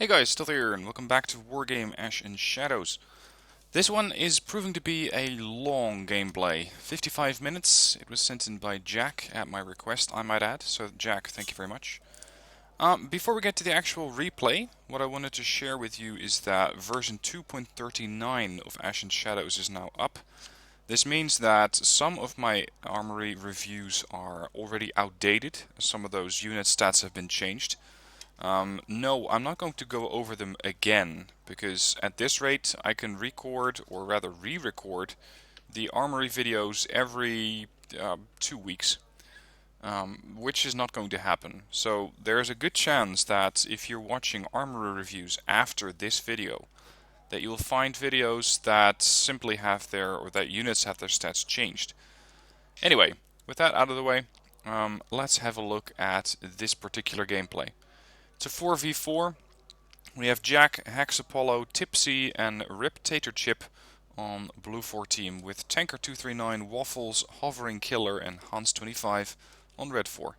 Hey guys, still here, and welcome back to Wargame Ash and Shadows. This one is proving to be a long gameplay. 55 minutes. It was sent in by Jack at my request, I might add. So Jack, thank you very much. Before we get to the actual replay, what I wanted to share with you is that version 2.39 of Ash and Shadows is now up. This means that some of my armory reviews are already outdated. Some of those unit stats have been changed. No, I'm not going to go over them again, because at this rate I can record, or rather re-record, the armory videos every 2 weeks, which is not going to happen. So there's a good chance that if you're watching armory reviews after this video, that you'll find videos that simply have or that units have their stats changed. Anyway, with that out of the way, let's have a look at this particular gameplay. It's a 4v4. We have Jack, Hexapollo, Tipsy, and Rip Tater Chip on Blue 4 team, with Tanker 239, Waffles, Hovering Killer, and Hans25 on Red 4.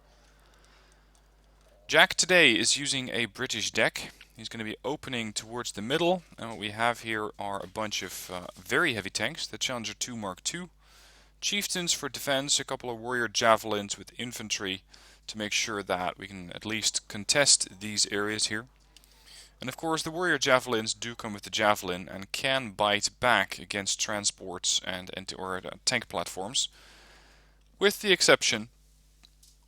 Jack today is using a British deck. He's going to be opening towards the middle, and what we have here are a bunch of very heavy tanks, the Challenger 2 Mark II, Chieftains for defense, a couple of Warrior Javelins with infantry, to make sure that we can at least contest these areas here. And of course the Warrior Javelins do come with the Javelin and can bite back against transports and tank platforms, with the exception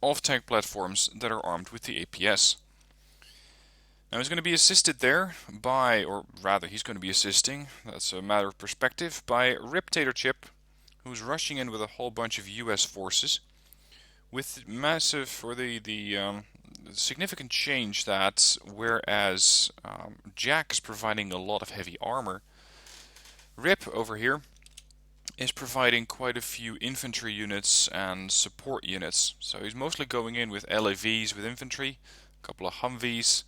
of tank platforms that are armed with the APS. Now he's going to be assisted there by, or rather he's going to be assisting, that's a matter of perspective, by Rip Tater Chip, who's rushing in with a whole bunch of US forces, with massive, or the significant change that whereas Jack is providing a lot of heavy armor, Rip over here is providing quite a few infantry units and support units. So he's mostly going in with LAVs with infantry, a couple of Humvees,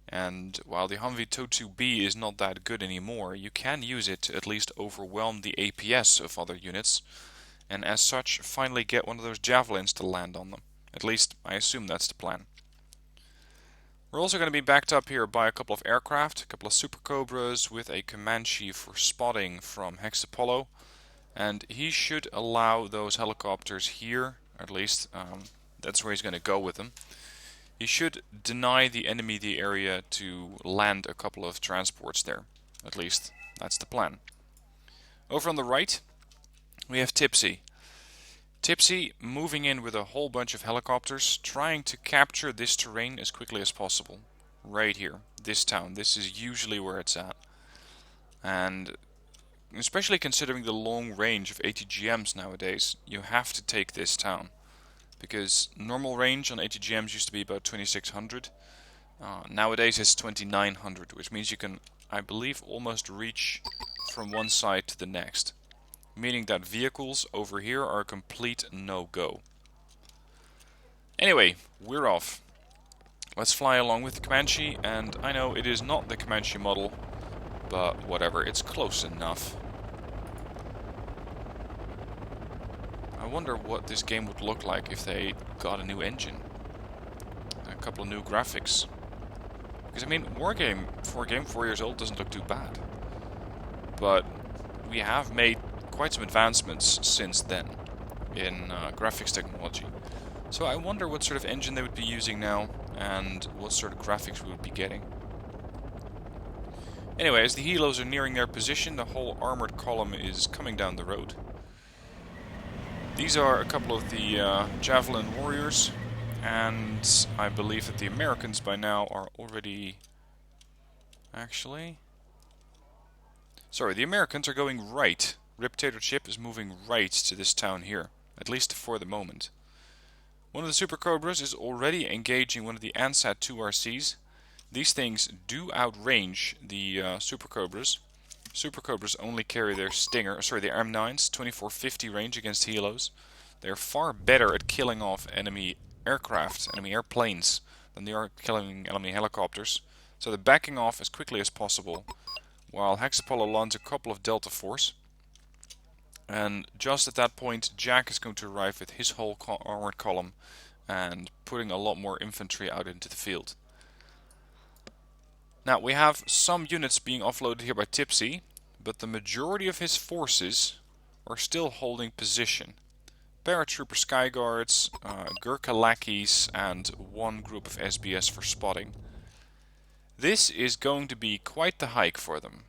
and while the Humvee TO2B is not that good anymore, you can use it to at least overwhelm the APS of other units, and as such finally get one of those javelins to land on them. At least I assume that's the plan. We're also going to be backed up here by a couple of aircraft, a couple of Super Cobras with a Comanche for spotting from Hexapollo, and he should allow those helicopters here, or at least that's where he's going to go with them. He should deny the enemy the area to land a couple of transports there. At least that's the plan. Over on the right we have Tipsy. Tipsy moving in with a whole bunch of helicopters, trying to capture this terrain as quickly as possible. Right here, this town. This is usually where it's at. And especially considering the long range of ATGMs nowadays, you have to take this town. Because normal range on ATGMs used to be about 2600. Nowadays it's 2900, which means you can, I believe, almost reach from one side to the next. Meaning that vehicles over here are a complete no-go. Anyway, we're off. Let's fly along with the Comanche, and I know it is not the Comanche model, but whatever, it's close enough. I wonder what this game would look like if they got a new engine. A couple of new graphics. Because I mean, Wargame, for a game 4 years old, doesn't look too bad. But we have made quite some advancements since then in graphics technology. So I wonder what sort of engine they would be using now and what sort of graphics we would be getting. Anyway, as the helos are nearing their position, the whole armored column is coming down the road. These are a couple of the Javelin warriors, and I believe that the Americans by now are already... Actually... Sorry, the Americans are going right. Rip Tater Chip is moving right to this town here, at least for the moment. One of the Super Cobras is already engaging one of the Ansat 2 RCs. These things do outrange the Super Cobras. Super Cobras only carry their their M9s, 2450 range against helos. They're far better at killing off enemy aircraft, enemy airplanes, than they are killing enemy helicopters. So they're backing off as quickly as possible, while Hexapollo lands a couple of Delta Force. And just at that point, Jack is going to arrive with his whole armored column and putting a lot more infantry out into the field. Now, we have some units being offloaded here by Tipsy, but the majority of his forces are still holding position. Paratrooper Skyguards, Gurkha lackeys, and one group of SBS for spotting. This is going to be quite the hike for them,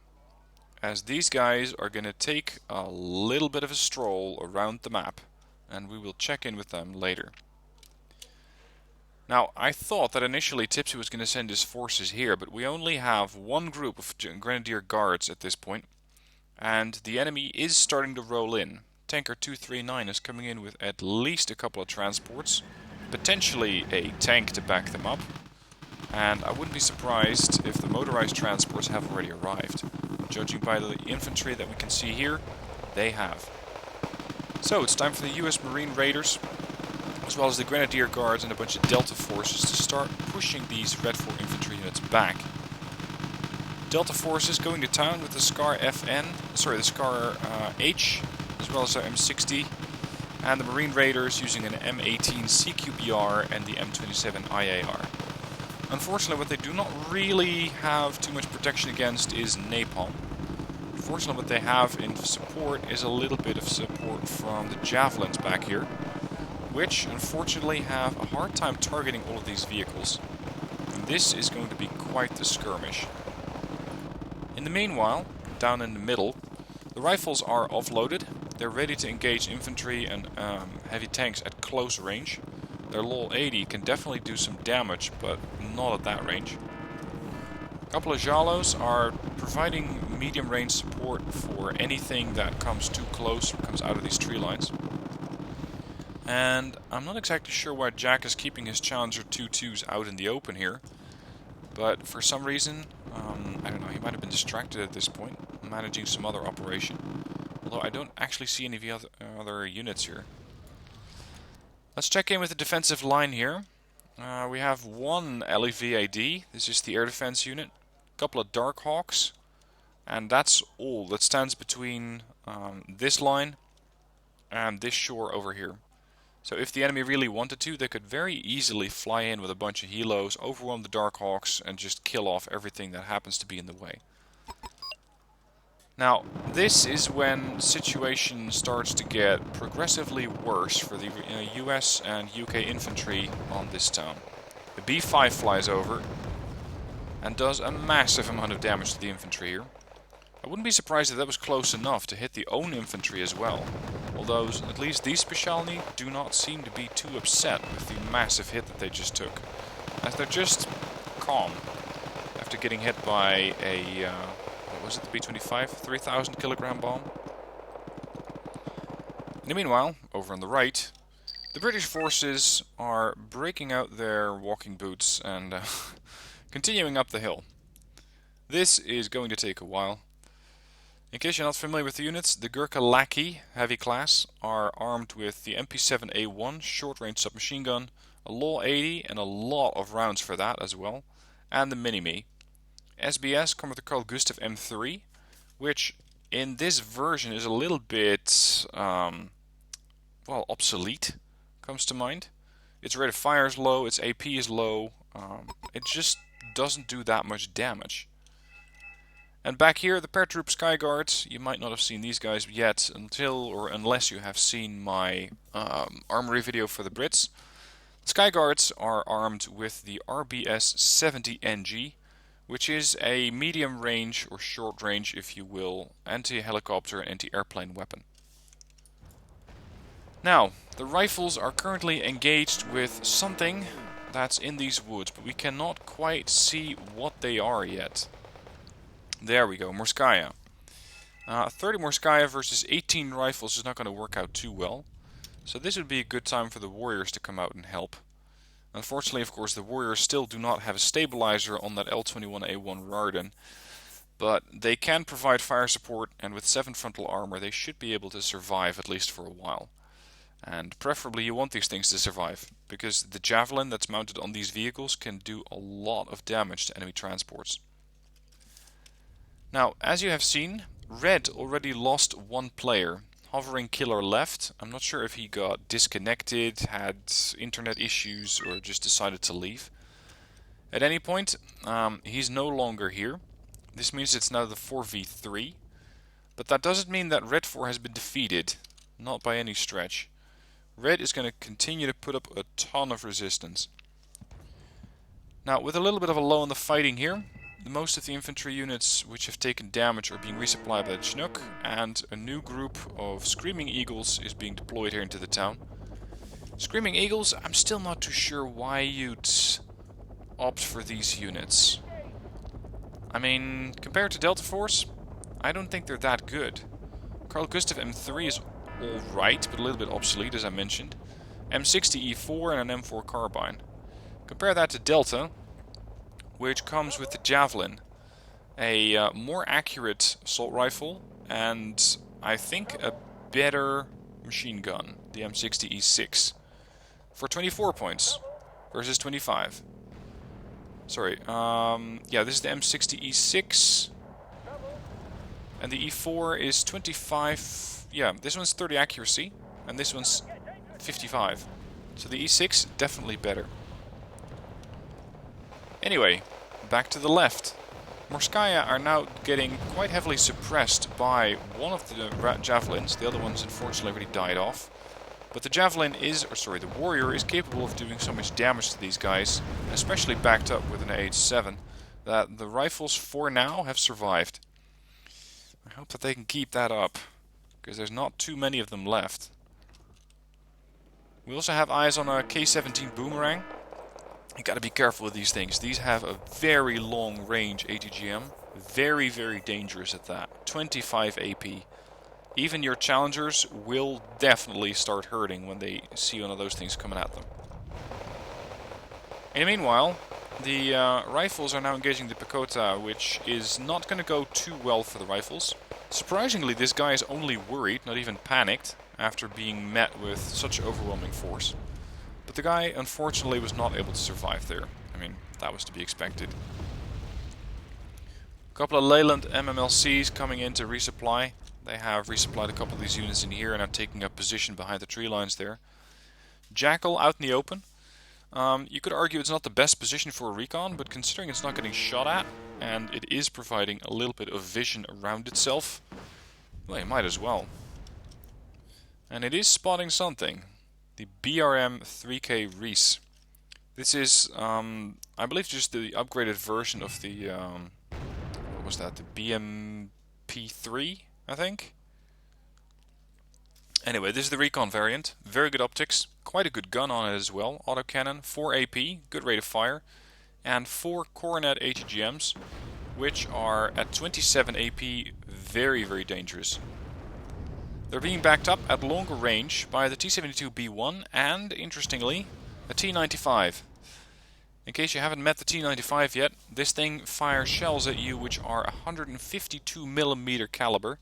as these guys are going to take a little bit of a stroll around the map, and we will check in with them later. Now, I thought that initially Tipsy was going to send his forces here, but we only have one group of Grenadier Guards at this point, and the enemy is starting to roll in. Tanker 239 is coming in with at least a couple of transports, potentially a tank to back them up, and I wouldn't be surprised if the motorized transports have already arrived. Judging by the infantry that we can see here, they have. So it's time for the US Marine Raiders, as well as the Grenadier Guards and a bunch of Delta forces to start pushing these Red 4 infantry units back. Delta forces going to town with the Scar H, as well as our M60, and the Marine Raiders using an M18 CQBR and the M27 IAR. Unfortunately, what they do not really have too much protection against is napalm. Unfortunately, what they have in support is a little bit of support from the Javelins back here, which unfortunately have a hard time targeting all of these vehicles. And this is going to be quite the skirmish. In the meanwhile, down in the middle, the rifles are offloaded. They're ready to engage infantry and heavy tanks at close range. Their LOL 80 can definitely do some damage, but not at that range. A couple of Jalos are providing medium range support for anything that comes too close or comes out of these tree lines. And I'm not exactly sure why Jack is keeping his Challenger 2-2s out in the open here. But for some reason, I don't know, he might have been distracted at this point, managing some other operation. Although I don't actually see any of the other units here. Let's check in with the defensive line here. We have one LEVAD, this is the air defense unit, a couple of Darkhawks, and that's all that stands between this line and this shore over here. So if the enemy really wanted to, they could very easily fly in with a bunch of helos, overwhelm the Darkhawks, and just kill off everything that happens to be in the way. Now, this is when the situation starts to get progressively worse for the US and UK infantry on this town. The B5 flies over and does a massive amount of damage to the infantry here. I wouldn't be surprised if that was close enough to hit the own infantry as well. Although, at least these Specialny do not seem to be too upset with the massive hit that they just took, as they're just calm after getting hit by a, what was it, the B-25, 3,000 kilogram bomb. In the meanwhile, over on the right, the British forces are breaking out their walking boots and continuing up the hill. This is going to take a while. In case you're not familiar with the units, the Gurkha Lackey heavy class are armed with the MP7A1 short-range submachine gun, a LOL 80 and a lot of rounds for that as well, and the Mini-Me. SBS come with the Carl Gustav M3, which in this version is a little bit, well, obsolete, comes to mind. Its rate of fire is low, its AP is low, it just doesn't do that much damage. And back here, the Paratroop Skyguards, you might not have seen these guys yet unless you have seen my armory video for the Brits. Skyguards are armed with the RBS-70NG, which is a medium range, or short range if you will, anti-helicopter and anti-airplane weapon. Now, the rifles are currently engaged with something that's in these woods, but we cannot quite see what they are yet. There we go, Morskaya. 30 Morskaya versus 18 rifles is not going to work out too well. So this would be a good time for the warriors to come out and help. Unfortunately, of course, the warriors still do not have a stabilizer on that L21A1 Rarden. But they can provide fire support, and with 7 frontal armor they should be able to survive at least for a while. And preferably you want these things to survive, because the Javelin that's mounted on these vehicles can do a lot of damage to enemy transports. Now, as you have seen, Red already lost one player. Hovering Killer left. I'm not sure if he got disconnected, had internet issues, or just decided to leave. At any point, he's no longer here. This means it's now the 4v3. But that doesn't mean that Red 4 has been defeated. Not by any stretch. Red is going to continue to put up a ton of resistance. Now, with a little bit of a lull in the fighting here, most of the infantry units which have taken damage are being resupplied by the Chinook, and a new group of Screaming Eagles is being deployed here into the town. Screaming Eagles, I'm still not too sure why you'd opt for these units. I mean, compared to Delta Force, I don't think they're that good. Carl Gustav M3 is alright, but a little bit obsolete as I mentioned. M60 E4 and an M4 carbine. Compare that to Delta, which comes with the Javelin, a more accurate assault rifle, and I think a better machine gun, the M60 E6, for 24 points versus 25. Sorry, yeah, this is the M60 E6, and the E4 is 25. Yeah, this one's 30 accuracy, and this one's 55. So the E6 definitely better. Anyway, back to the left. Morskaya are now getting quite heavily suppressed by one of the javelins. The other one's unfortunately already died off. But the javelin is, or sorry, the warrior is capable of doing so much damage to these guys, especially backed up with an AH-7, that the rifles for now have survived. I hope that they can keep that up, because there's not too many of them left. We also have eyes on a K-17 Boomerang. You gotta be careful with these things. These have a very long range ATGM. Very, very dangerous at that. 25 AP. Even your challengers will definitely start hurting when they see one of those things coming at them. In the meanwhile, the rifles are now engaging the Pekota, which is not going to go too well for the rifles. Surprisingly, this guy is only worried, not even panicked, after being met with such overwhelming force. But the guy, unfortunately, was not able to survive there. I mean, that was to be expected. A couple of Leyland MMLCs coming in to resupply. They have resupplied a couple of these units in here and are taking up position behind the tree lines there. Jackal out in the open. You could argue it's not the best position for a recon, but considering it's not getting shot at, and it is providing a little bit of vision around itself, well, you might as well. And it is spotting something. The BRM 3K Reese. This is, I believe, just the upgraded version of the, what was that, the BMP3, I think? Anyway, this is the recon variant. Very good optics, quite a good gun on it as well. Autocannon, 4 AP, good rate of fire, and 4 Coronet ATGMs, which are at 27 AP, very, very dangerous. They're being backed up at longer range by the T-72B1 and, interestingly, a T-95. In case you haven't met the T-95 yet, this thing fires shells at you which are 152mm caliber.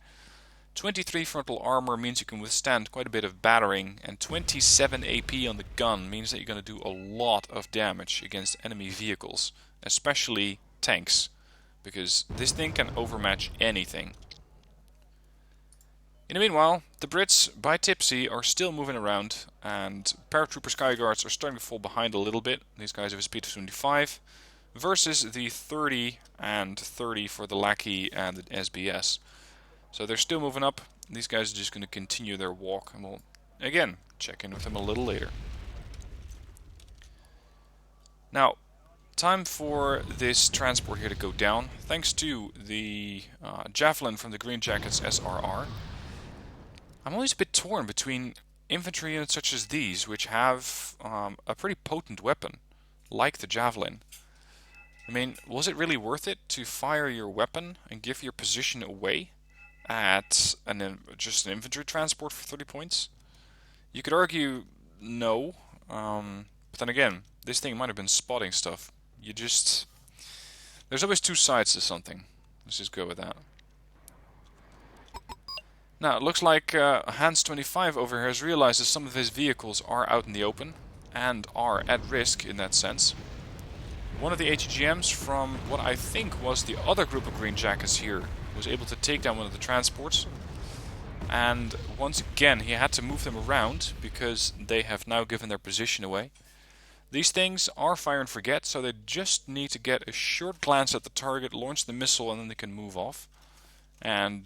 23 frontal armor means you can withstand quite a bit of battering, and 27 AP on the gun means that you're going to do a lot of damage against enemy vehicles, especially tanks, because this thing can overmatch anything. In the meanwhile, the Brits, by Tipsy, are still moving around, and paratrooper skyguards are starting to fall behind a little bit. These guys have a speed of 25, versus the 30 and 30 for the Lackey and the SBS. So they're still moving up. These guys are just going to continue their walk, and we'll, again, check in with them a little later. Now, time for this transport here to go down. Thanks to the Javelin from the Green Jackets SRR. I'm always a bit torn between infantry units such as these, which have a pretty potent weapon, like the Javelin. I mean, was it really worth it to fire your weapon and give your position away at just an infantry transport for 30 points? You could argue no, but then again, this thing might have been spotting stuff. There's always two sides to something. Let's just go with that. Now, it looks like Hans25 over here has realized that some of his vehicles are out in the open and are at risk in that sense. One of the HGMs from what I think was the other group of Green Jackets here was able to take down one of the transports. And once again, he had to move them around because they have now given their position away. These things are fire and forget, so they just need to get a short glance at the target, launch the missile, and then they can move off. And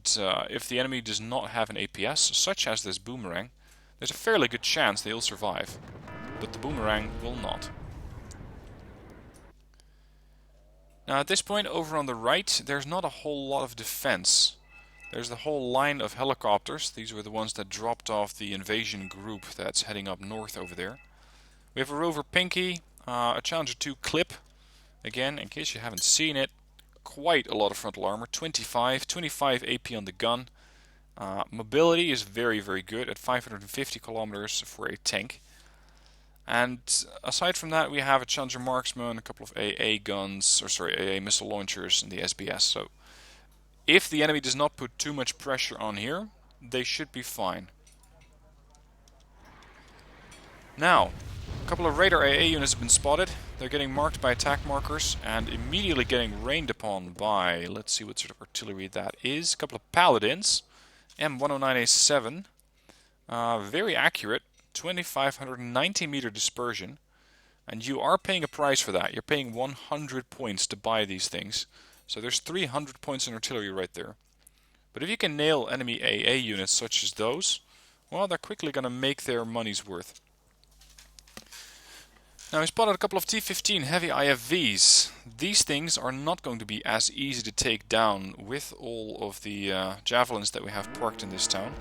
if the enemy does not have an APS, such as this boomerang, there's a fairly good chance they'll survive. But the boomerang will not. Now at this point over on the right, there's not a whole lot of defense. There's the whole line of helicopters. These were the ones that dropped off the invasion group that's heading up north over there. We have a Rover Pinky, a Challenger 2 Clip. Again, in case you haven't seen it, quite a lot of frontal armor, 25 AP on the gun. Mobility is very, very good at 550 kilometers for a tank. And aside from that, we have a Challenger Marksman, a couple of AA guns, AA missile launchers, and the SBS. So if the enemy does not put too much pressure on here, they should be fine. Now, a couple of radar AA units have been spotted. They're getting marked by attack markers and immediately getting rained upon by, let's see what sort of artillery that is, a couple of Paladins, M109A7, very accurate, 2590 meter dispersion, and you are paying a price for that. You're paying 100 points to buy these things, so there's 300 points in artillery right there. But if you can nail enemy AA units such as those, well, they're quickly going to make their money's worth. Now we spotted a couple of T-15 heavy IFVs. These things are not going to be as easy to take down with all of the javelins that we have parked in this town.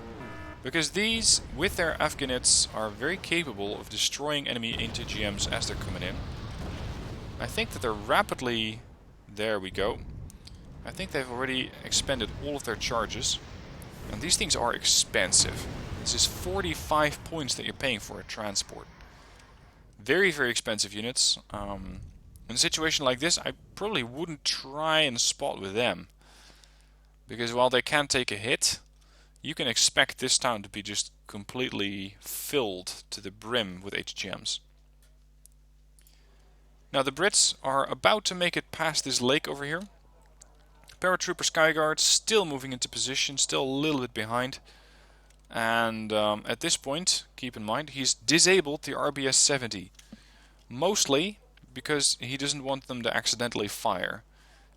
Because these, with their Afghanids, are very capable of destroying enemy ATGMs as they're coming in. I think that they're rapidly... There we go. I think they've already expended all of their charges. And these things are expensive. This is 45 points that you're paying for a transport. Very, very expensive units. In a situation like this, I probably wouldn't try and spot with them. Because while they can take a hit, you can expect this town to be just completely filled to the brim with HGMs. Now the Brits are about to make it past this lake over here. Paratrooper Skyguard still moving into position, still a little bit behind. And at this point, keep in mind, he's disabled the RBS-70. Mostly because he doesn't want them to accidentally fire.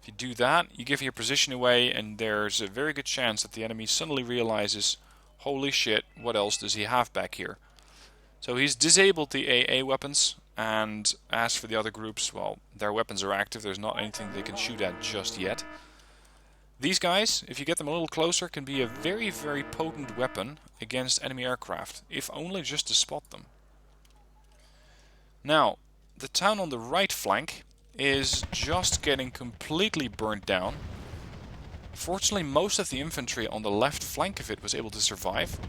If you do that, you give your position away, and there's a very good chance that the enemy suddenly realizes, holy shit, what else does he have back here? So he's disabled the AA weapons, and as for the other groups, well, their weapons are active, there's not anything they can shoot at just yet. These guys, if you get them a little closer, can be a very, very potent weapon against enemy aircraft, if only just to spot them. Now, the town on the right flank is just getting completely burnt down. Fortunately, most of the infantry on the left flank of it was able to survive,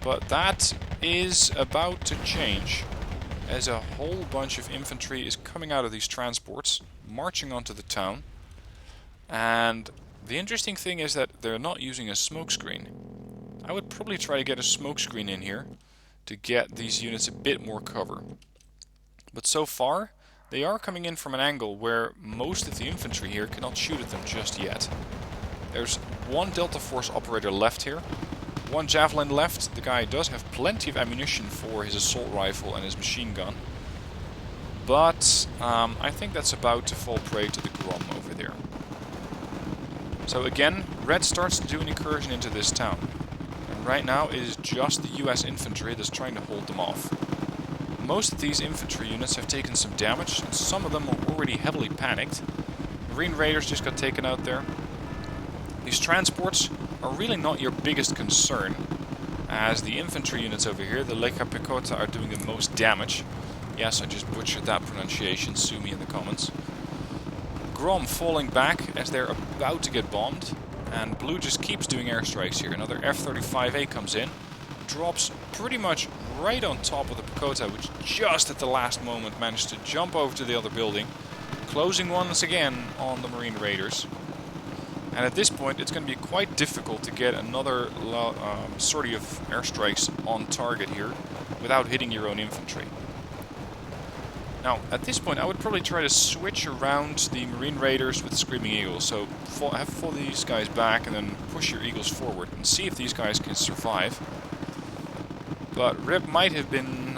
but that is about to change, as a whole bunch of infantry is coming out of these transports, marching onto the town, and the interesting thing is that they're not using a smokescreen. I would probably try to get a smokescreen in here to get these units a bit more cover. But so far, they are coming in from an angle where most of the infantry here cannot shoot at them just yet. There's one Delta Force operator left here, one Javelin left. The guy does have plenty of ammunition for his assault rifle and his machine gun. But I think that's about to fall prey to the Grom over there. So again, Red starts to do an incursion into this town. And right now it is just the US infantry that's trying to hold them off. Most of these infantry units have taken some damage, and some of them are already heavily panicked. Marine Raiders just got taken out there. These transports are really not your biggest concern, as the infantry units over here, the Lekka Pekota, are doing the most damage. Yes, I just butchered that pronunciation, sue me in the comments. Grom falling back as they're about to get bombed, and Blue just keeps doing airstrikes here. Another F-35A comes in, drops pretty much right on top of the Pekota, which just at the last moment managed to jump over to the other building, closing once again on the Marine Raiders. And at this point it's going to be quite difficult to get another sortie of airstrikes on target here without hitting your own infantry. Now, at this point, I would probably try to switch around the Marine Raiders with Screaming Eagles. So, follow these guys back and then push your Eagles forward and see if these guys can survive. But Rip might have been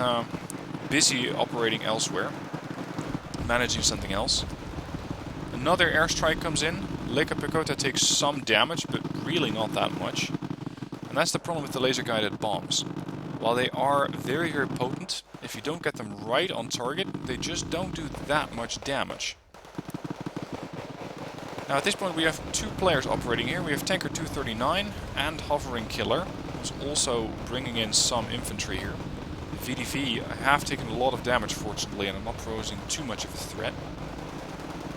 busy operating elsewhere. managing something else. Another airstrike comes in. Leka Pekota takes some damage, but really not that much. And that's the problem with the laser-guided bombs. While they are very, very potent, if you don't get them right on target, they just don't do that much damage. Now at this point we have two players operating here. We have Tanker 239 and Hovering Killer, who's also bringing in some infantry here. VDV have taken a lot of damage fortunately and are not posing too much of a threat.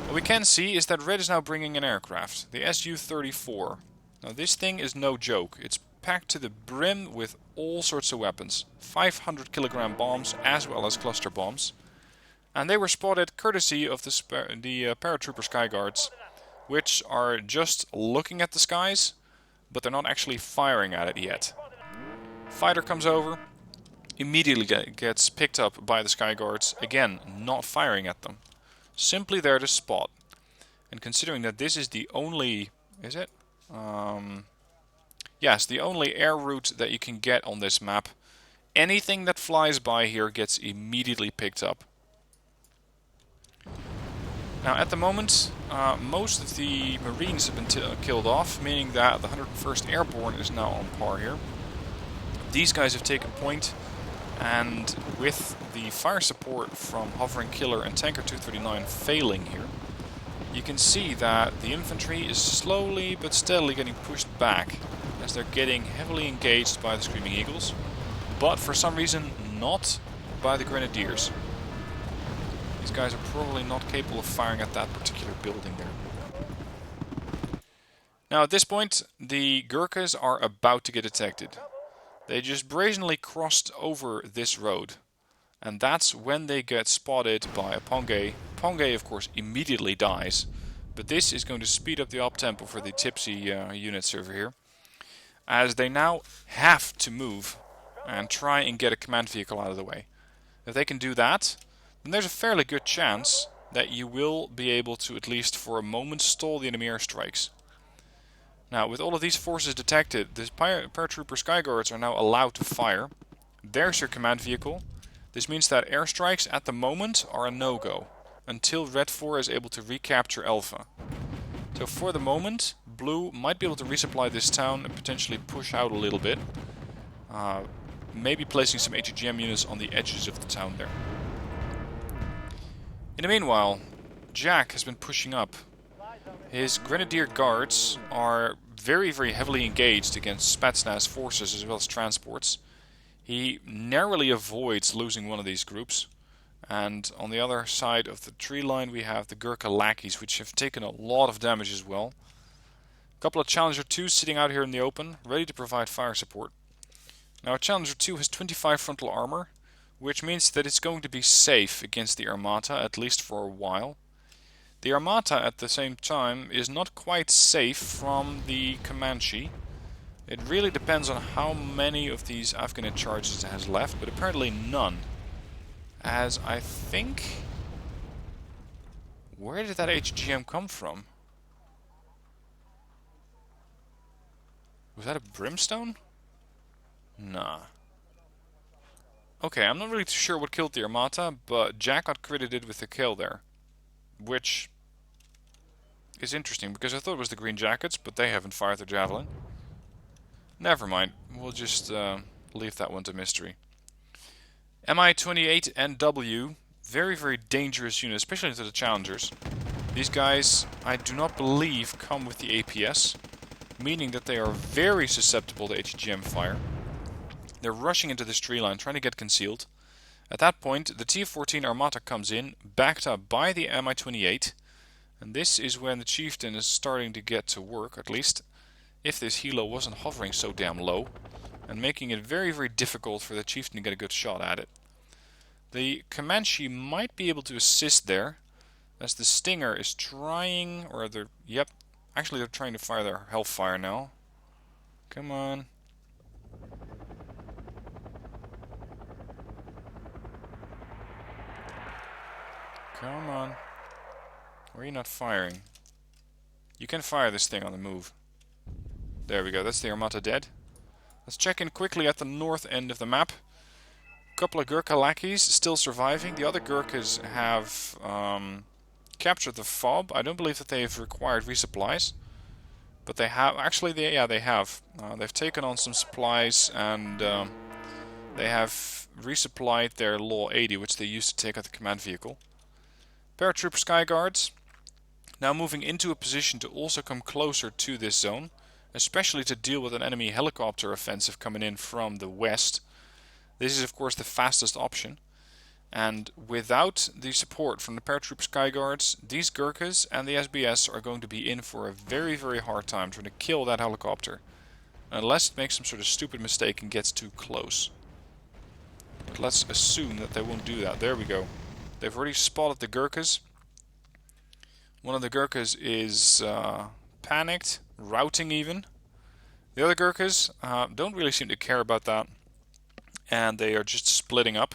What we can see is that Red is now bringing an aircraft, the Su-34. Now this thing is no joke. It's packed to the brim with all sorts of weapons. 500 kilogram bombs as well as cluster bombs. And they were spotted courtesy of the paratrooper Skyguards, which are just looking at the skies, but they're not actually firing at it yet. Fighter comes over, immediately gets picked up by the Skyguards, again not firing at them. Simply there to spot. And considering that this is the only... is it? Yes, the only air route that you can get on this map, anything that flies by here gets immediately picked up. Now at the moment, most of the Marines have been killed off, meaning that the 101st Airborne is now on par here. These guys have taken point, and with the fire support from Hovering Killer and Tanker 239 failing here, you can see that the infantry is slowly but steadily getting pushed back as they're getting heavily engaged by the Screaming Eagles, but for some reason not by the Grenadiers. These guys are probably not capable of firing at that particular building there. Now at this point, the Gurkhas are about to get detected. They just brazenly crossed over this road. And that's when they get spotted by a Pongay. Pongay of course immediately dies. But this is going to speed up the op-tempo for the tipsy units over here, as they now have to move and try and get a command vehicle out of the way. If they can do that, then there's a fairly good chance that you will be able to, at least for a moment, stall the enemy airstrikes. Now, with all of these forces detected, the paratrooper Skyguards are now allowed to fire. There's your command vehicle. This means that airstrikes at the moment are a no-go, until Red 4 is able to recapture Alpha. So for the moment, Blue might be able to resupply this town and potentially push out a little bit. Maybe placing some HGM units on the edges of the town there. In the meanwhile, Jack has been pushing up. His Grenadier Guards are very, very heavily engaged against Spetsnaz forces as well as transports. He narrowly avoids losing one of these groups. And on the other side of the tree line we have the Gurkha lackeys, which have taken a lot of damage as well. A couple of Challenger 2s sitting out here in the open, ready to provide fire support. Now a Challenger 2 has 25 frontal armor, which means that it's going to be safe against the Armata, at least for a while. The Armata at the same time is not quite safe from the Comanche. It really depends on how many of these Afghan charges it has left, but apparently none. As I think... where did that HGM come from? Was that a Brimstone? Nah. Okay, I'm not really too sure what killed the Armata, but Jack got credited with the kill there. Which is interesting, because I thought it was the Green Jackets, but they haven't fired their Javelin. Never mind, we'll just leave that one to mystery. Mi-28 NW, very, very dangerous unit, especially to the Challengers. These guys, I do not believe, come with the APS, meaning that they are very susceptible to HGM fire. They're rushing into this tree line, trying to get concealed. At that point, the T-14 Armata comes in, backed up by the Mi-28, and this is when the Chieftain is starting to get to work, at least if this helo wasn't hovering so damn low, and making it very, very difficult for the Chieftain to get a good shot at it. The Comanche might be able to assist there, as the Stinger is trying, or they're, yep, actually they're trying to fire their Hellfire now. Come on. Come on. Why are you not firing? You can fire this thing on the move. There we go, that's the Armata dead. Let's check in quickly at the north end of the map. couple of Gurkha lackeys still surviving. The other Gurkhas have captured the fob. I don't believe that they've required resupplies. But they have, actually, they have. They've taken on some supplies and they have resupplied their Law 80, which they used to take at the command vehicle. Paratrooper Skyguards now moving into a position to also come closer to this zone, especially to deal with an enemy helicopter offensive coming in from the west. This is of course the fastest option. And without the support from the Paratrooper Skyguards, these Gurkhas and the SBS are going to be in for a very, very hard time trying to kill that helicopter. Unless it makes some sort of stupid mistake and gets too close. But let's assume that they won't do that. There we go. They've already spotted the Gurkhas. One of the Gurkhas is panicked, routing even. The other Gurkhas don't really seem to care about that. And they are just splitting up,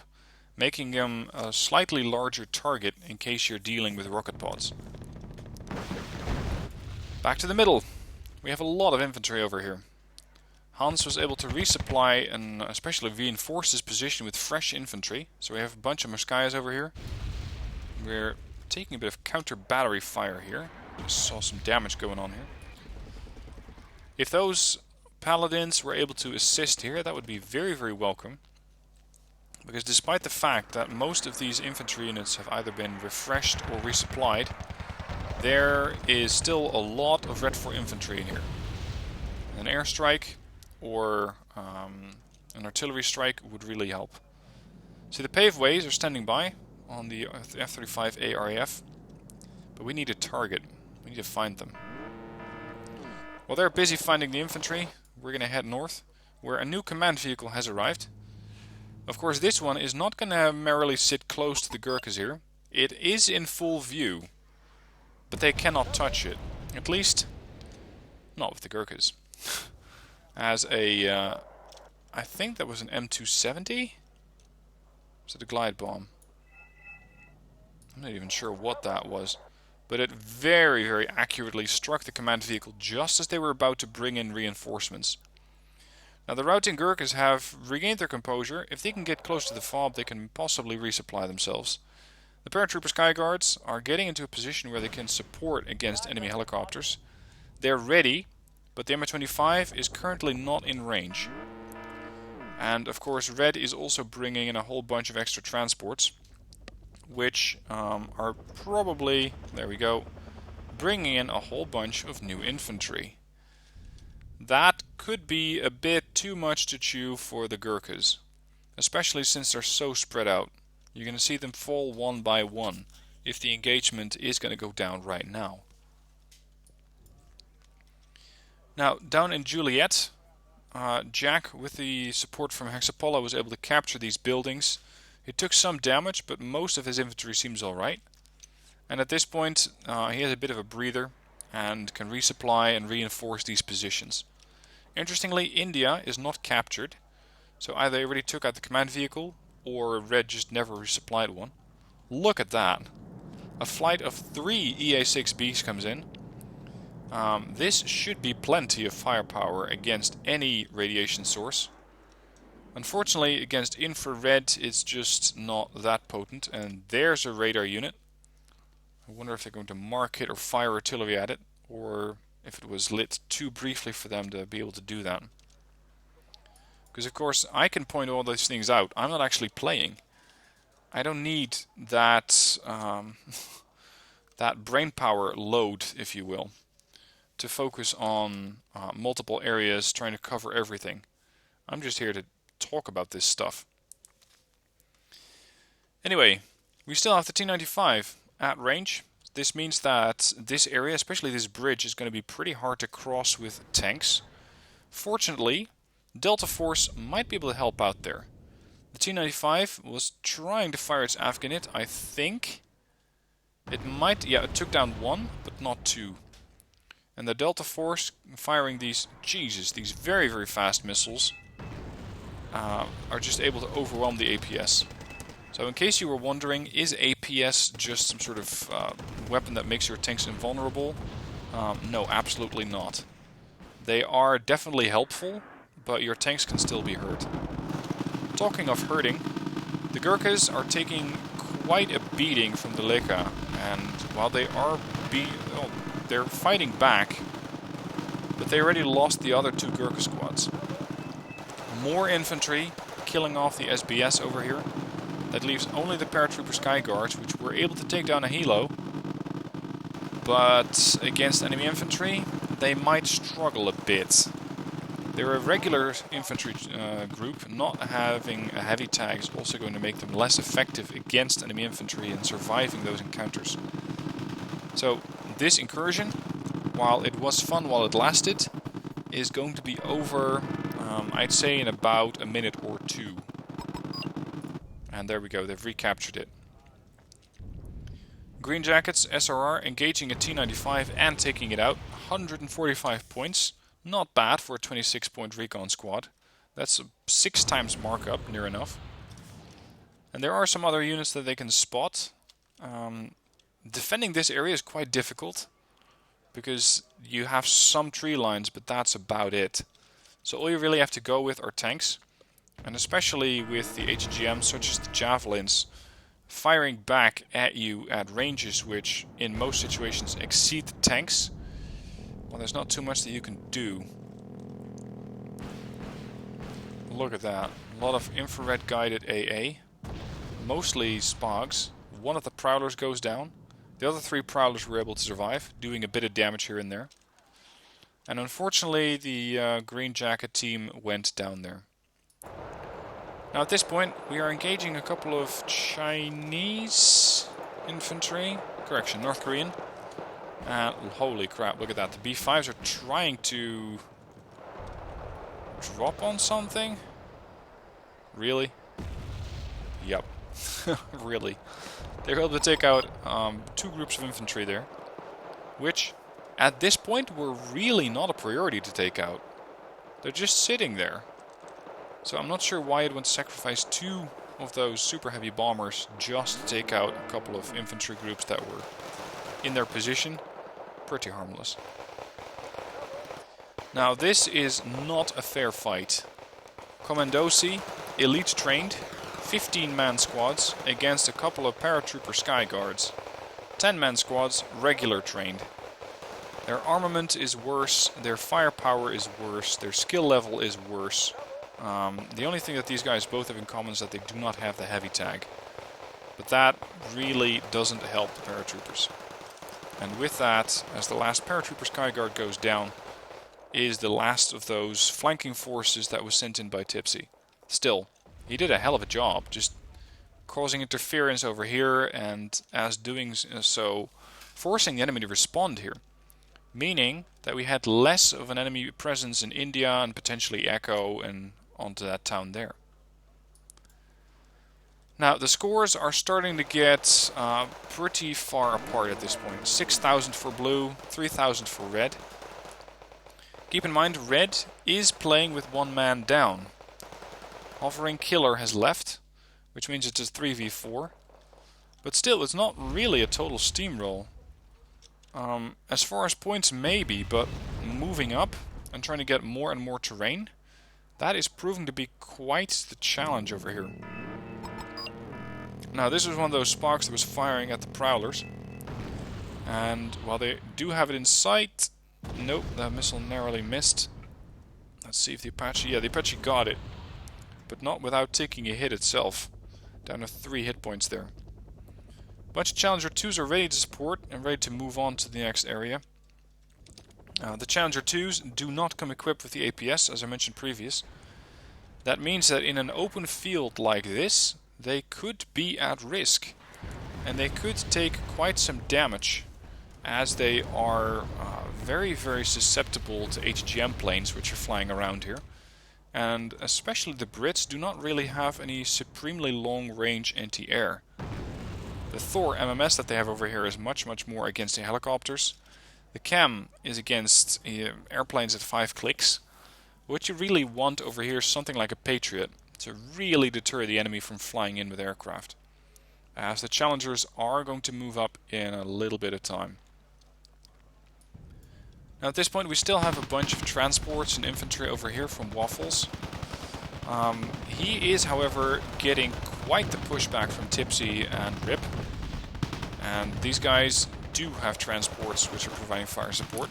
making them a slightly larger target in case you're dealing with rocket pods. Back to the middle. We have a lot of infantry over here. Hans was able to resupply and especially reinforce his position with fresh infantry. So we have a bunch of Moskayas over here. We're taking a bit of counter battery fire here. Just saw some damage going on here. If those paladins were able to assist here, that would be very, very welcome. Because despite the fact that most of these infantry units have either been refreshed or resupplied, there is still a lot of Red 4 infantry in here. An airstrike or an artillery strike would really help. See, the paved ways are standing by on the F-35A RAF, but we need a target. We need to find them. While they're busy finding the infantry, we're going to head north, where a new command vehicle has arrived. Of course, this one is not going to merrily sit close to the Gurkhas here. It is in full view, but they cannot touch it. At least, not with the Gurkhas. As a, I think that was an M270? Was it a glide bomb? I'm not even sure what that was. But it very, very accurately struck the command vehicle just as they were about to bring in reinforcements. Now the routing Gurkhas have regained their composure. If they can get close to the fob, they can possibly resupply themselves. The Paratrooper Skyguards are getting into a position where they can support against enemy helicopters. They're ready, but the Mi-25 is currently not in range. And of course Red is also bringing in a whole bunch of extra transports, which are probably, there we go, bringing in a whole bunch of new infantry. That could be a bit too much to chew for the Gurkhas, especially since they're so spread out. You're going to see them fall one by one if the engagement is going to go down right now. Now, down in Juliet, Jack, with the support from Hexapollo, was able to capture these buildings. He took some damage, but most of his infantry seems alright. And at this point, he has a bit of a breather and can resupply and reinforce these positions. Interestingly, India is not captured, so either they already took out the command vehicle, or Red just never resupplied one. Look at that! A flight of 3 EA-6Bs comes in. This should be plenty of firepower against any radiation source. Unfortunately, against infrared, it's just not that potent, and there's a radar unit. I wonder if they're going to mark it or fire artillery at it, or if it was lit too briefly for them to be able to do that. Because of course I can point all these things out. I'm not actually playing. I don't need that that brain power load, if you will, to focus on multiple areas trying to cover everything. I'm just here to talk about this stuff. Anyway, we still have the T-95 at range. This means that this area, especially this bridge, is going to be pretty hard to cross with tanks. Fortunately, Delta Force might be able to help out there. The T-95 was trying to fire its Afghanit, I think. It might, yeah, it took down one, but not two. And the Delta Force firing these, these very, very fast missiles are just able to overwhelm the APS. So in case you were wondering, is APS just some sort of weapon that makes your tanks invulnerable? No, absolutely not. They are definitely helpful, but your tanks can still be hurt. Talking of hurting, The Gurkhas are taking quite a beating from the Leka, and while they are they're fighting back, but they already lost the other two Gurkha squads. More infantry killing off the SBS over here. That leaves only the paratrooper Sky Guards, which were able to take down a helo. But against enemy infantry, they might struggle a bit. They're a regular infantry group. Not having a heavy tag is also going to make them less effective against enemy infantry and surviving those encounters. So this incursion, while it was fun while it lasted, is going to be over, I'd say, in about a minute or two. And there we go, they've recaptured it. Green Jackets, SRR, engaging a T-95 and taking it out. 145 points. Not bad for a 26-point recon squad. That's a 6 times markup, near enough. And there are some other units that they can spot. Defending this area is quite difficult, because you have some tree lines, but that's about it. So all you really have to go with are tanks. And especially with the HGMs, such as the Javelins, firing back at you at ranges which in most situations exceed the tanks, well, there's not too much that you can do. Look at that. A lot of infrared guided AA. Mostly Spogs. One of the Prowlers goes down. The other 3 Prowlers were able to survive, doing a bit of damage here and there. And unfortunately the Green Jacket team went down there. Now at this point we are engaging a couple of Chinese infantry. Correction, North Korean. Holy crap, look at that. The B5s are trying to drop on something? Really? Yep. Really. They were able to take out 2 groups of infantry there, which at this point were really not a priority to take out. They're just sitting there. So I'm not sure why it would sacrifice 2 of those super heavy bombers just to take out a couple of infantry groups that were in their position. Pretty harmless. Now this is not a fair fight. Commandosi, elite trained, 15-man squads against a couple of paratrooper Sky Guards. 10-man squads, regular trained. Their armament is worse, their firepower is worse, their skill level is worse. The only thing that these guys both have in common is that they do not have the heavy tag. But that really doesn't help the paratroopers. And with that, as the last paratrooper Sky Guard goes down, is the last of those flanking forces that was sent in by Tipsy. Still, he did a hell of a job, just causing interference over here, and as doing so, forcing the enemy to respond here. Meaning that we had less of an enemy presence in India and potentially Echo and onto that town there. Now the scores are starting to get pretty far apart at this point. 6,000 for blue, 3,000 for red. Keep in mind, red is playing with 1 man down. Hovering Killer has left, which means it's a 3v4. But still, it's not really a total steamroll. As far as points, maybe, but moving up and trying to get more and more terrain, that is proving to be quite the challenge over here. Now, this was one of those sparks that was firing at the Prowlers. And while they do have it in sight, nope, the missile narrowly missed. Let's see if the Apache... Yeah, the Apache got it. But not without taking a hit itself. Down to 3 hit points there. A bunch of Challenger 2s are ready to support and ready to move on to the next area. The Challenger 2s do not come equipped with the APS, as I mentioned previous. That means that in an open field like this, they could be at risk. And they could take quite some damage, as they are very, very susceptible to HGM planes which are flying around here. And especially the Brits do not really have any supremely long-range anti-air. The Thor MMS that they have over here is much, much more against the helicopters. The Cam is against airplanes at 5 clicks. What you really want over here is something like a Patriot to really deter the enemy from flying in with aircraft, as the Challengers are going to move up in a little bit of time. Now at this point we still have a bunch of transports and infantry over here from Waffles. He is, however, getting quite the pushback from Tipsy and Rip. And these guys do have transports which are providing fire support,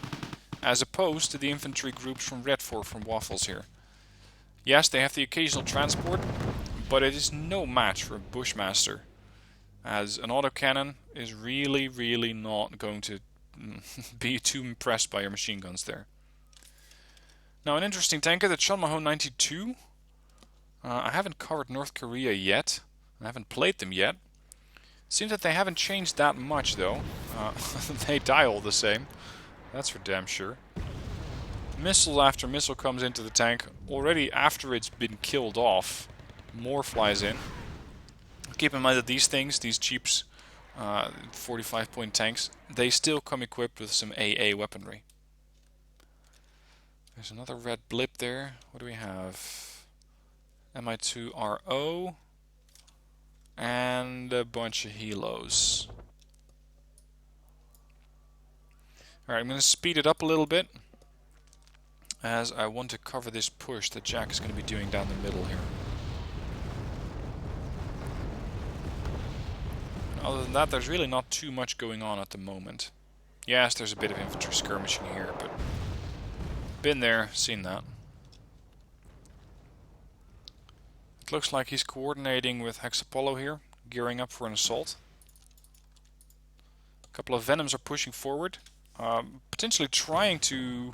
as opposed to the infantry groups from Red 4 from Waffles here. Yes, they have the occasional transport, but it is no match for a Bushmaster, as an autocannon is really not going to be too impressed by your machine guns there. Now, an interesting tanker, the Chonmaho 92. I haven't covered North Korea yet. I haven't played them yet. Seems that they haven't changed that much though. They die all the same. That's for damn sure. Missile after missile comes into the tank. Already after it's been killed off, more flies in. Keep in mind that these things, these cheaps, 45-point tanks, they still come equipped with some AA weaponry. There's another red blip there. What do we have? Mi2RO. And a bunch of helos. Alright, I'm going to speed it up a little bit, as I want to cover this push that Jack is going to be doing down the middle here. And other than that, there's really not too much going on at the moment. Yes, there's a bit of infantry skirmishing here, but been there, seen that. It looks like he's coordinating with Hexapollo here, gearing up for an assault. A couple of Venoms are pushing forward, potentially trying to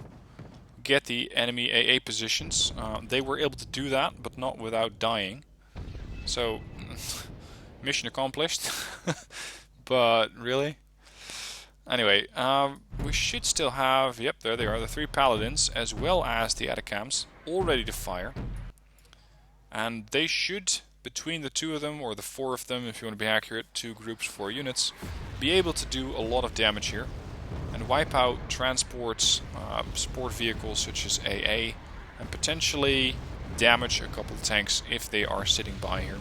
get the enemy AA positions. They were able to do that, but not without dying. So, mission accomplished. But, really? Anyway, we should still have, yep, there they are, the 3 Paladins, as well as the Atacams, all ready to fire. And they should, between the 2 of them, or the 4 of them, if you want to be accurate, 2 groups, 4 units, be able to do a lot of damage here. And wipe out transports, support vehicles such as AA, and potentially damage a couple of tanks if they are sitting by here.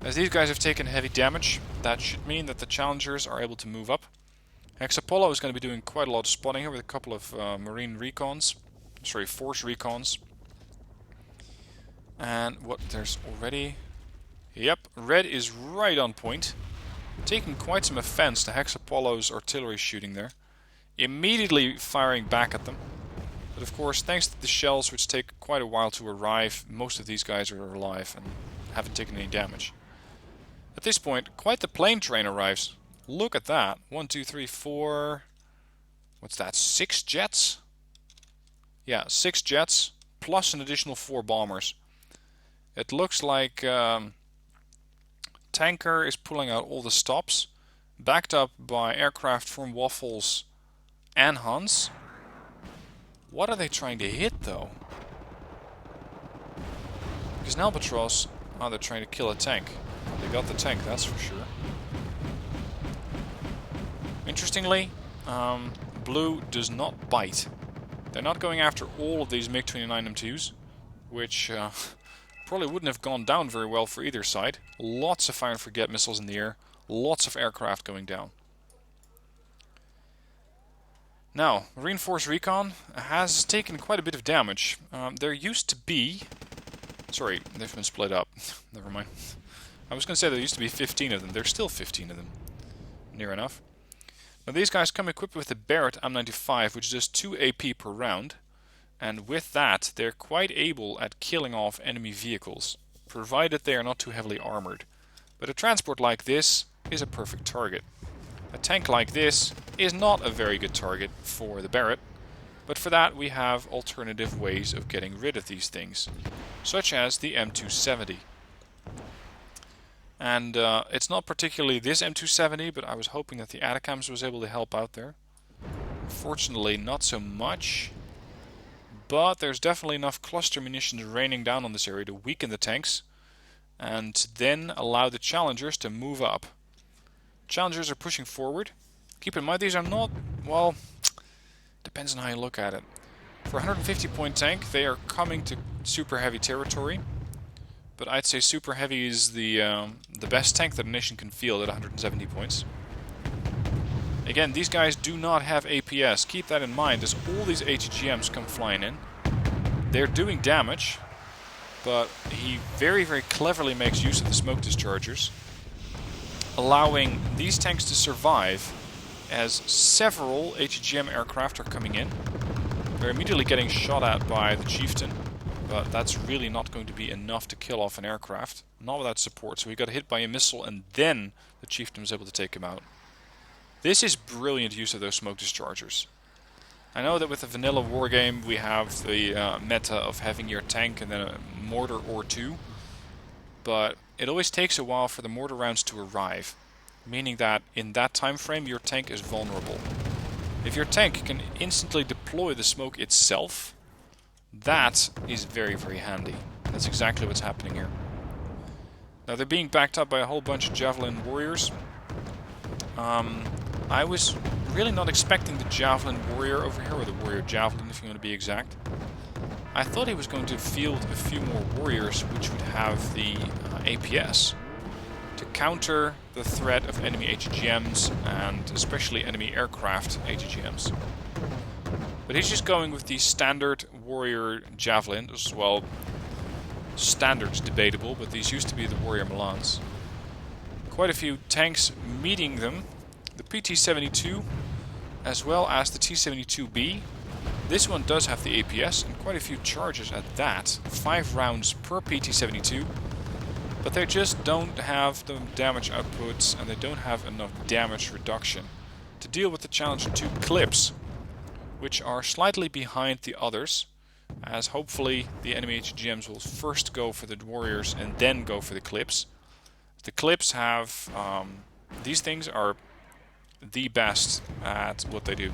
As these guys have taken heavy damage, that should mean that the challengers are able to move up. Hexapollo is going to be doing quite a lot of spotting here with a couple of marine recons, sorry, force recons. And what, there's already... Yep, red is right on point. Taking quite some offense to Hexapollo's artillery shooting there. Immediately firing back at them. But of course, thanks to the shells, which take quite a while to arrive, most of these guys are alive and haven't taken any damage. At this point, quite the plane train arrives. Look at that. 1, 2, 3, 4... What's that? 6 jets? Yeah, 6 jets, plus an additional 4 bombers. It looks like Tanker is pulling out all the stops, backed up by aircraft from Waffles and Hans. What are they trying to hit, though? Because in Albatross, oh, they're trying to kill a tank. They got the tank, that's for sure. Interestingly, Blue does not bite. They're not going after all of these MiG-29 M2s, which probably wouldn't have gone down very well for either side. Lots of fire and forget missiles in the air, lots of aircraft going down. Now, Marine Force Recon has taken quite a bit of damage. There used to be... Sorry, they've been split up. Never mind. I was going to say there used to be 15 of them. There's still 15 of them. Near enough. Now these guys come equipped with the Barrett M95, which does 2 AP per round. And with that, they're quite able at killing off enemy vehicles, provided they are not too heavily armored. But a transport like this is a perfect target. A tank like this is not a very good target for the Barrett, but for that we have alternative ways of getting rid of these things, such as the M270. And it's not particularly this M270, but I was hoping that the Atacams was able to help out there. Unfortunately, not so much. But there's definitely enough cluster munitions raining down on this area to weaken the tanks, and then allow the challengers to move up. Challengers are pushing forward. Keep in mind these are not, well, depends on how you look at it. For a 150-point tank, they are coming to super heavy territory. But I'd say super heavy is the best tank that a nation can field at 170 points. Again, these guys do not have APS. Keep that in mind as all these ATGMs come flying in. They're doing damage, but he very, very cleverly makes use of the smoke dischargers, allowing these tanks to survive as several HGM aircraft are coming in. They're immediately getting shot at by the Chieftain, but that's really not going to be enough to kill off an aircraft. Not without support, so he got hit by a missile and then the Chieftain was able to take him out. This is brilliant use of those smoke dischargers. I know that with the vanilla wargame we have the meta of having your tank and then a mortar or two, but it always takes a while for the mortar rounds to arrive, meaning that in that time frame your tank is vulnerable. If your tank can instantly deploy the smoke itself, that is very, very handy. That's exactly what's happening here. Now they're being backed up by a whole bunch of Javelin warriors. I was really not expecting the Javelin warrior over here, or the warrior Javelin if you want to be exact. I thought he was going to field a few more warriors which would have the APS to counter the threat of enemy HGMs and especially enemy aircraft HGMs. But he's just going with the standard warrior Javelin as well. Standard's debatable, but these used to be the warrior Milans. Quite a few tanks meeting them. The PT-72 as well as the T-72B. This one does have the APS and quite a few charges at that. 5 rounds per PT-72. But they just don't have the damage outputs and they don't have enough damage reduction to deal with the Challenger 2 clips, which are slightly behind the others, as hopefully the enemy HGMs will first go for the warriors and then go for the clips. The clips have, these things are the best at what they do.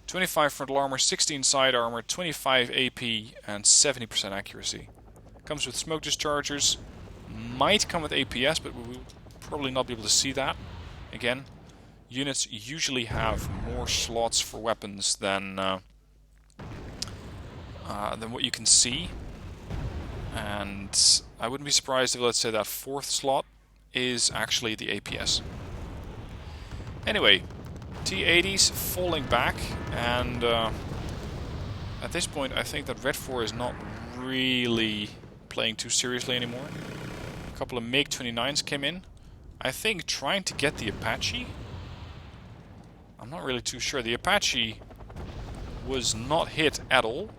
25 frontal armor, 16 side armor, 25 AP and 70% accuracy. Comes with smoke dischargers, might come with APS, but we will probably not be able to see that. Again, units usually have more slots for weapons than what you can see. And I wouldn't be surprised if, let's say, that 4th slot is actually the APS. Anyway, T-80s falling back, and at this point I think that Red 4 is not really playing too seriously anymore. A couple of MiG-29s came in. I think trying to get the Apache. I'm not really too sure. The Apache was not hit at all.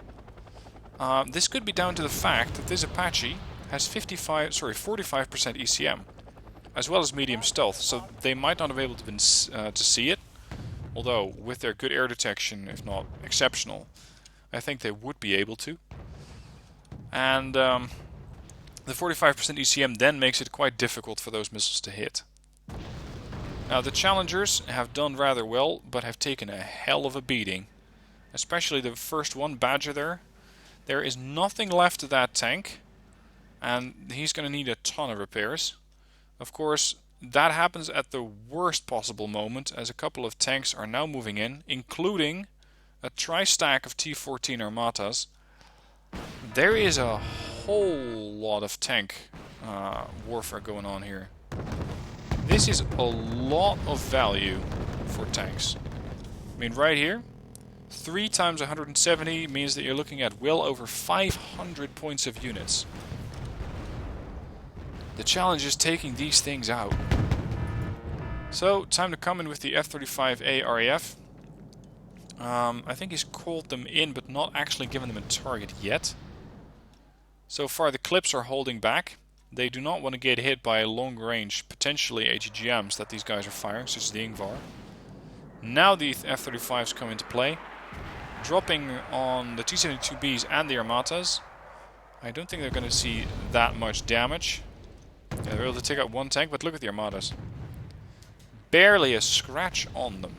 This could be down to the fact that this Apache has 45% ECM, as well as medium stealth, so they might not have been able to see it. Although, with their good air detection, if not exceptional, I think they would be able to. And the 45% ECM then makes it quite difficult for those missiles to hit. Now, the Challengers have done rather well, but have taken a hell of a beating. Especially the first one, Badger there. There is nothing left of that tank, and he's going to need a ton of repairs. Of course, that happens at the worst possible moment, as a couple of tanks are now moving in, including a tri-stack of T-14 Armatas. There is a whole lot of tank warfare going on here. This is a lot of value for tanks. I mean, right here, 3 times 170 means that you're looking at well over 500 points of units. The challenge is taking these things out. So, time to come in with the F-35A RAF. I think he's called them in, but not actually given them a target yet. So far the clips are holding back. They do not want to get hit by long-range, potentially HGMs that these guys are firing, such as the Ingvar. Now the F-35s come into play, dropping on the T-72Bs and the Armatas. I don't think they're going to see that much damage. Yeah, they're able to take out one tank, but look at the Armatas. Barely a scratch on them.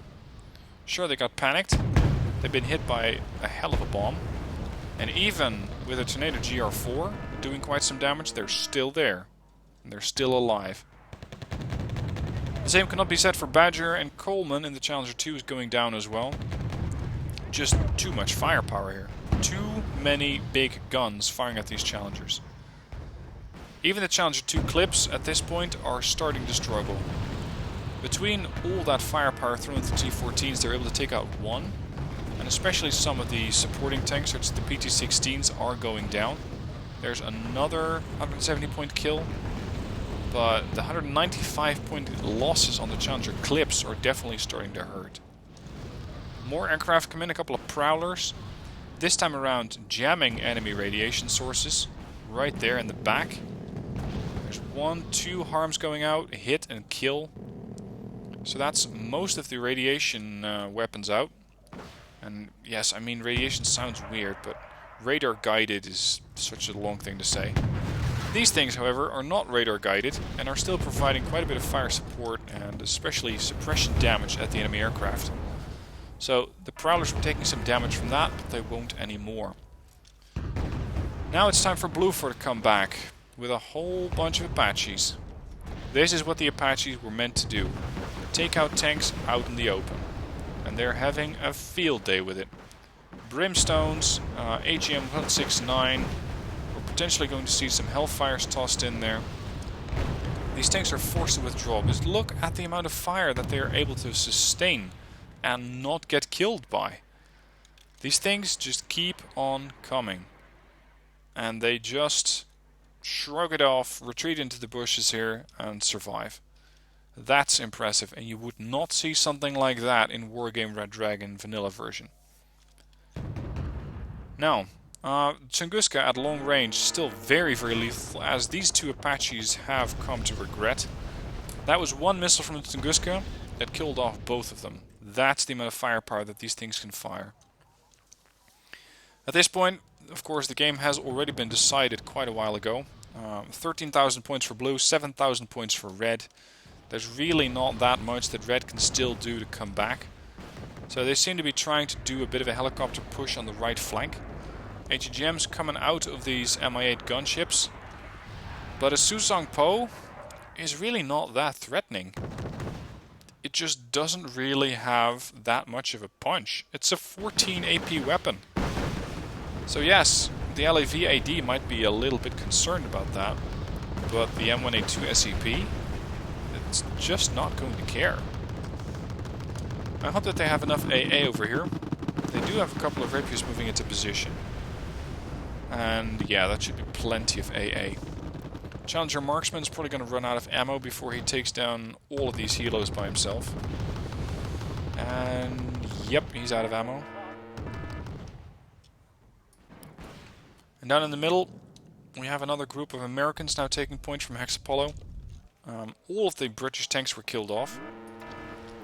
Sure, they got panicked. They've been hit by a hell of a bomb. And even with a Tornado GR4 doing quite some damage, they're still there. And they're still alive. The same cannot be said for Badger, and Coleman in the Challenger 2 is going down as well. Just too much firepower here. Too many big guns firing at these Challengers. Even the Challenger 2 clips at this point are starting to struggle. Between all that firepower thrown into T-14s, they're able to take out one. And especially some of the supporting tanks, such as the PT-16s, are going down. There's another 170-point kill. But the 195-point losses on the Challenger clips are definitely starting to hurt. More aircraft come in, a couple of prowlers. This time around jamming enemy radiation sources. Right there in the back. There's 1-2 harms going out, hit and kill. So that's most of the radiation weapons out. And yes, I mean radiation sounds weird, but radar guided is such a long thing to say. These things, however, are not radar guided and are still providing quite a bit of fire support and especially suppression damage at the enemy aircraft. So the prowlers were taking some damage from that, but they won't anymore. Now it's time for Bluefor to come back with a whole bunch of Apaches. This is what the Apaches were meant to do. Take out tanks out in the open. And they're having a field day with it. Brimstones, AGM 169. We're potentially going to see some Hellfires tossed in there. These tanks are forced to withdraw, because look at the amount of fire that they are able to sustain and not get killed by. These things just keep on coming. And they just shrug it off, retreat into the bushes here, and survive. That's impressive, and you would not see something like that in Wargame Red Dragon vanilla version. Now, Tunguska at long range still very, very lethal, as these two Apaches have come to regret. That was one missile from the Tunguska that killed off both of them. That's the amount of firepower that these things can fire. At this point, of course, the game has already been decided quite a while ago. 13,000 points for blue, 7,000 points for red. There's really not that much that red can still do to come back. So they seem to be trying to do a bit of a helicopter push on the right flank. HGM's coming out of these Mi-8 gunships. But a Susang Po is really not that threatening. It just doesn't really have that much of a punch. It's a 14 AP weapon. So yes, the LAV AD might be a little bit concerned about that. But the M1A2 SEP, it's just not going to care. I hope that they have enough AA over here. They do have a couple of Rapiers moving into position. And yeah, that should be plenty of AA. Challenger Marksman's probably going to run out of ammo before he takes down all of these helos by himself. And yep, he's out of ammo. And down in the middle, we have another group of Americans now taking points from Hexapollo. All of the British tanks were killed off.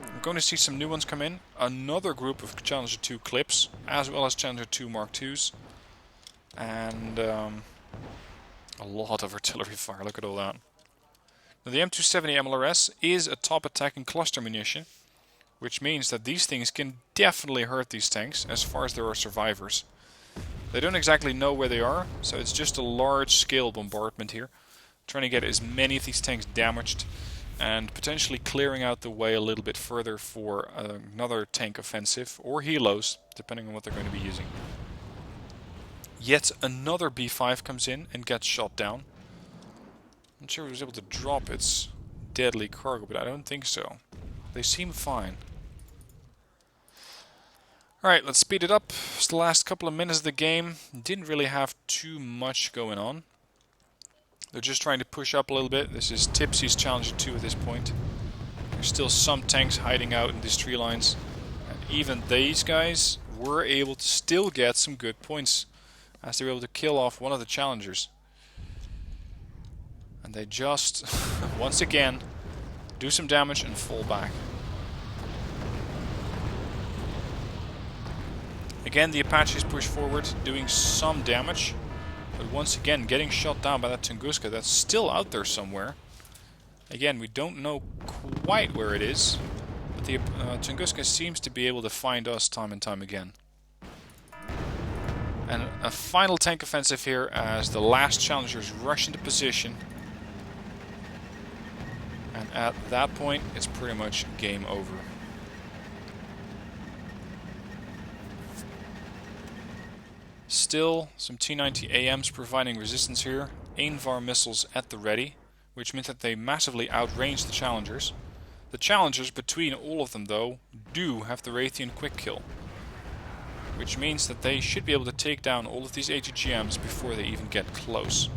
We're going to see some new ones come in. Another group of Challenger 2 clips, as well as Challenger 2 Mark IIs. And a lot of artillery fire, look at all that. Now, the M270 MLRS is a top attacking cluster munition, which means that these things can definitely hurt these tanks as far as there are survivors. They don't exactly know where they are, so it's just a large-scale bombardment here. Trying to get as many of these tanks damaged and potentially clearing out the way a little bit further for another tank offensive or helos, depending on what they're going to be using. Yet another B5 comes in and gets shot down. I'm not sure if it was able to drop its deadly cargo, but I don't think so. They seem fine. Alright, let's speed it up. It's the last couple of minutes of the game. Didn't really have too much going on. They're just trying to push up a little bit. This is Tipsy's Challenger 2 at this point. There's still some tanks hiding out in these tree lines. And even these guys were able to still get some good points, as they were able to kill off one of the Challengers. And they just, once again, do some damage and fall back. Again, the Apaches push forward, doing some damage. But once again, getting shot down by that Tunguska that's still out there somewhere. Again, we don't know quite where it is. But the Tunguska seems to be able to find us time and time again. And a final tank offensive here as the last Challengers rush into position. And at that point, it's pretty much game over. Still, some T-90 AMs providing resistance here. Ainvar missiles at the ready, which meant that they massively outranged the Challengers. The Challengers, between all of them though, do have the Raytheon quick kill. which means that they should be able to take down all of these ATGMs before they even get close.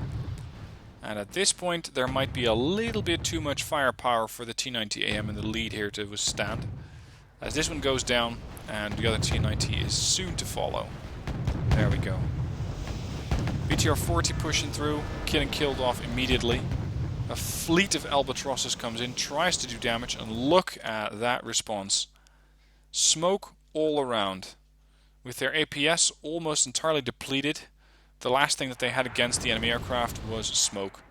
And at this point there might be a little bit too much firepower for the T90AM in the lead here to withstand, as this one goes down and the other T90 is soon to follow. There we go. BTR-40 pushing through, getting killed off immediately. A fleet of albatrosses comes in, tries to do damage, and look at that response. Smoke all around. With their APS almost entirely depleted, the last thing that they had against the enemy aircraft was smoke.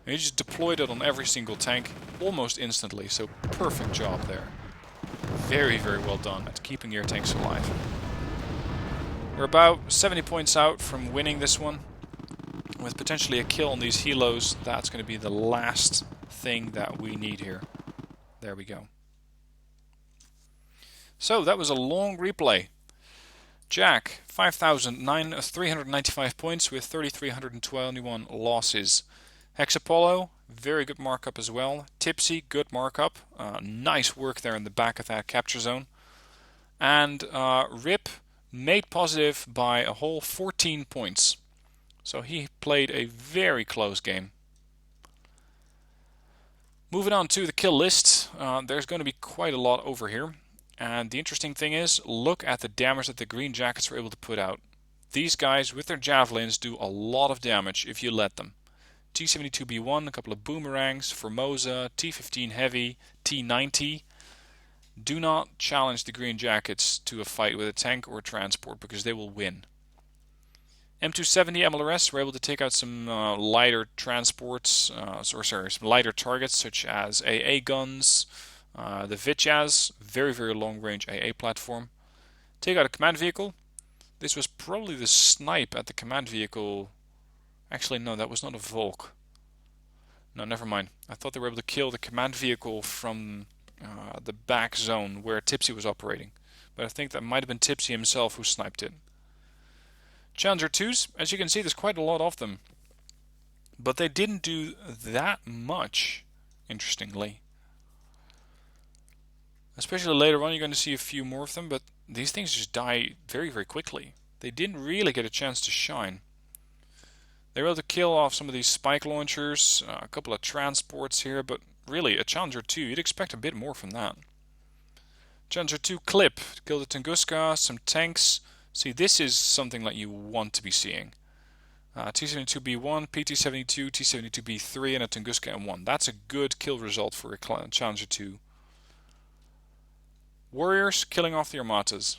And he just deployed it on every single tank almost instantly, so perfect job there. Very, very well done at keeping your tanks alive. We're about 70 points out from winning this one. With potentially a kill on these helos, that's going to be the last thing that we need here. There we go. So that was a long replay. Jack, 5,395 points with 3,321 losses. Hexapollo, very good markup as well. Tipsy, good markup. Nice work there in the back of that capture zone. And Rip made positive by a whole 14 points. So he played a very close game. Moving on to the kill list, there's going to be quite a lot over here. And the interesting thing is, look at the damage that the Green Jackets were able to put out. These guys with their javelins do a lot of damage if you let them. T-72B1, a couple of boomerangs, Formosa, T-15 Heavy, T-90. Do not challenge the Green Jackets to a fight with a tank or a transport because they will win. M270 MLRS were able to take out some lighter transports, some lighter targets such as AA guns. The Vitjaz, very, very long-range AA platform. Take out a command vehicle. This was probably the snipe at the command vehicle. Actually, no, that was not a Volk. No, never mind. I thought they were able to kill the command vehicle from the back zone where Tipsy was operating. But I think that might have been Tipsy himself who sniped it. Challenger 2s, as you can see, there's quite a lot of them. But they didn't do that much, interestingly. Especially later on, you're going to see a few more of them, but these things just die very, very quickly. They didn't really get a chance to shine. They were able to kill off some of these spike launchers, a couple of transports here, but really, a Challenger 2, you'd expect a bit more from that. Challenger 2 clip, killed a Tunguska, some tanks. See, this is something that you want to be seeing. T-72B1, PT-72, T-72B3, and a Tunguska M1. That's a good kill result for a Challenger 2. Warriors killing off the Armatas.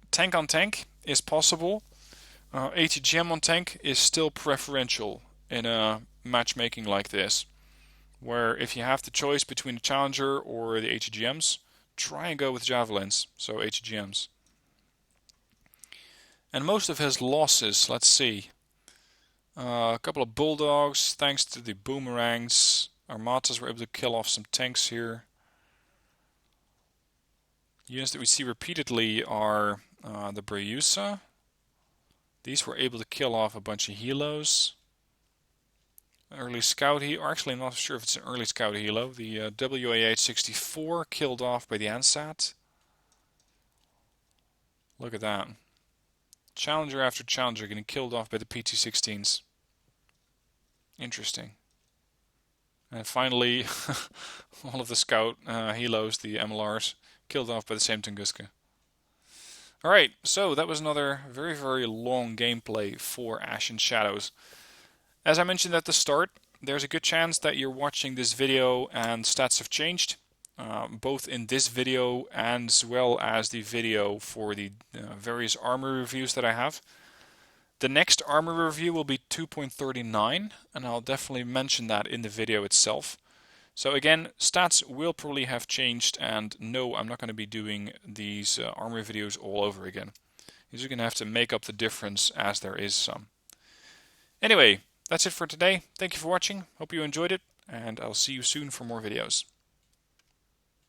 Tank on tank is possible. ATGM on tank is still preferential in a matchmaking like this, where if you have the choice between the Challenger or the ATGMs, try and go with Javelins, so ATGMs. And most of his losses, let's see. A couple of Bulldogs, thanks to the boomerangs. Armatas were able to kill off some tanks here. Units that we see repeatedly are the Breusa. These were able to kill off a bunch of helos. Early scout helo, or actually I'm not sure if it's an early scout helo. The WA-864 killed off by the ANSAT. Look at that. Challenger after Challenger getting killed off by the PT-16s. Interesting. And finally, all of the scout helos, the MLRs, killed off by the same Tunguska. Alright, so that was another very, very long gameplay for Ashen Shadows. As I mentioned at the start, there's a good chance that you're watching this video and stats have changed, both in this video and as well as the video for the various armor reviews that I have. The next armor review will be 2.39, and I'll definitely mention that in the video itself. So again, stats will probably have changed, and no, I'm not going to be doing these armor videos all over again. You're going to have to make up the difference as there is some. Anyway, that's it for today. Thank you for watching. Hope you enjoyed it, and I'll see you soon for more videos.